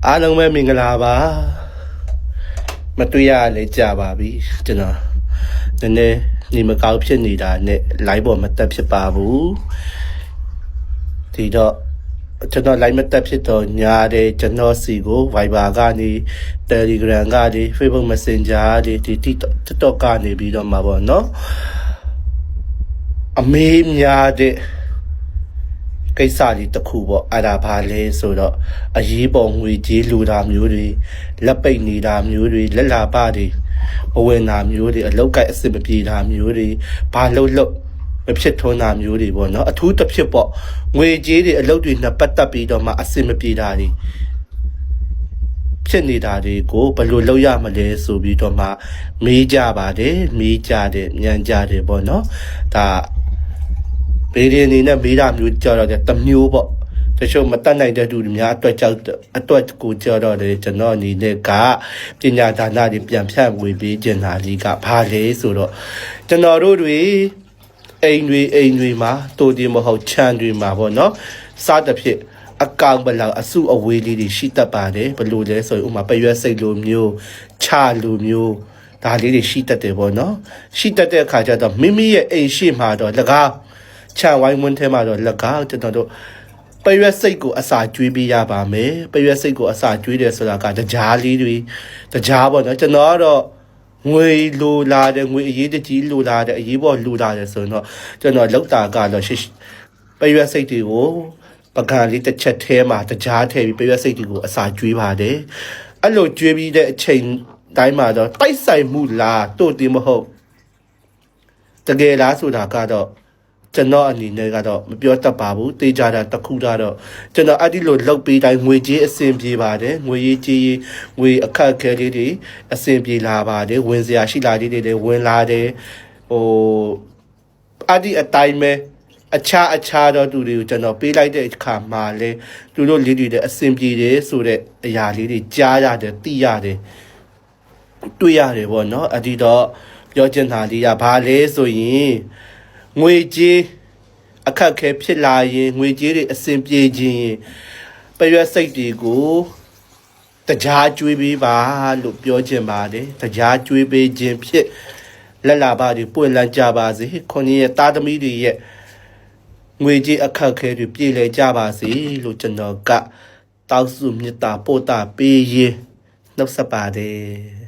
အားလုံးပဲမင်္ဂလာပါမတွေ့ရလဲကြာပါပြီကျွန်တော်နည်းနည်းနေမကောက်ဖြစ်နေတာနဲ့ live ပေါ်မတက်ဖြစ်ပါဘူးဒီတော့ကျွန်တော် live မတက်ဖြစ်တော့ညာတယ်ကျွန်တော်စီကို Viber ကနေ Telegram ကနေ Facebook Messenger တွေဒီ TikTok ကနေပြီးတော့မှာပေါ့နော်အမေးများတဲ့ကိစ္စလေးတစ်ခုပေါ့အဲ့ဒါဘာလဲဆိုတော့အရေးပေါ်ငွေကြေးလူတာမျိုးတွေလက်ပိတ်နေတာမျိုးတွေလက်လာပတွေအဝင်တာမျိုးတွေအလောက်ကိုက်အစစ်မပြေတာမျိုးတွေဘာလို့မဖြစ်ထွန်းတာမျိုးတွေပေါ့နော်အထူးတစ်ဖြစ်ပေါ့ငွေကြေးတွေအလောက်တွေနဲ့ပတ်သက်ပြီးတော့မှအစစ်မပြေတာတွေဖြစ်နေတာတွေကိုဘယ်လိုလုပ်ရမလဲဆိုပြီးတော့မှမေးကြပါတယ်မေးကြတယ်ညံကြတယ်ပေါ့နော်ဒါဘေးရင်းနေနဲ့မေးတာမျိုးကြောက်တော့တဲ့တမျိုးပေါ့တချို့မတတ်နိုင်တဲ့သူတွေများအတွက်ကြောက်အတွက်ကိုကြောက်တော့တယ်ကျွန်တော်အနေနဲ့ကပညာဒါနတွေပြန်ဖြန့်ဝေပေးခြင်းတာလေးကဘာလဲဆိုတော့ကျွန်တော်တို့တွေအိမ်တွေမှာတိုးတင်မဟုတ်ခြံတွေမှာပေါ့နော်စသဖြင့်အကောင်ဘလောက်အစုအဝေးလေးတွေရှိတတ်ပါတယ်ဘလို့လဲဆိုရင်ဥမာပရွက်စိတ်လိုမျိုးချလိုမျိုးဒါလေးတွေရှိတတ်တယ်ပေါ့နော်ရှိတတ်တဲ့အခါကျတော့မိမိရဲ့အိမ်ရှိမှာတော့၎င်းခြံဝိုင်းဝန်းထဲမှာတော့၎င်းကျွန်တော်တို့ပရွက်စိတ်ကိုအစာကျွေးပေးရပါမယ်ပရွက်စိတ်ကိုအစာကျွေးတယ်ဆိုတာကတကြားလေးတွေတကြားပေါ့နော်ကျွန်တော်ကတော့ငွေလိုလာတယ်ငွေအရေးတကြီးလိုလာတယ်အရေးပေါ်လိုလာတယ်ဆိုတော့ကျွန်တော်လောက်တာကတော့ပရွက်စိတ်တွေကိုပကံလေးတစ်ချက်ထဲမှာတကြားထည့်ပြီးပရွက်စိတ်တွေကိုအစာကျွေးပါတယ်အဲ့လိုကျွေးပြီးတဲ့အချိန်တိုင်းမှာတော့တိုက်ဆိုင်မှုလားတို့တင်မဟုတ်တကယ်လားဆိုတာကတော့ကျွန်တော်အနေနဲ့ကတော့မပြောတတ်ပါဘူးတေးကြတာတခုတော့ကျွန်တော်အဲ့ဒီလိုလောက်ပေးတိုင်းငွေကြေးအဆင်ပြေပါတယ်ငွေကြေးငွေအခက်အခဲလေးတွေအဆင်ပြေလာပါတယ်ဝင်စရာရှိလာလေးတွေဝင်လာတယ်ဟိုအဲ့ဒီအတိုင်းပဲအခြားတော့သူတွေကိုကျွန်တော်ပေးလိုက်တဲ့အခါမှာလဲသူတို့လေးတွေလည်းအဆင်ပြေတယ်ဆိုတဲ့အရာလေးတွေကြားရတယ်သိရတယ်တွေ့ရတယ်ပေါ့နော်အဲ့ဒီတော့ပြောချင်တာလေးကဘာလဲဆိုရင်ငွေကြေးအခက်ခဲဖြစ်လာရင်ငွေကြေးတွေအဆင်ပြေခြင်းပရွက်စိတ်တွေကိုတကြားကျွေးပေးပါလို့ပြောချင်ပါတယ်တကြားကျွေးပေးခြင်းဖြစ်လက်လာပါတွေပွင့်လန်းကြပါစေခွန်ကြီးရဲ့သားသမီးတွေရဲ့ငွေကြေးအခက်ခဲတွေပြေလည်ကြပါစေလို့ကျွန်တော်ကတောက်စုမြတ်တာပို့တာပေးရင်နှုတ်ဆက်ပါတယ်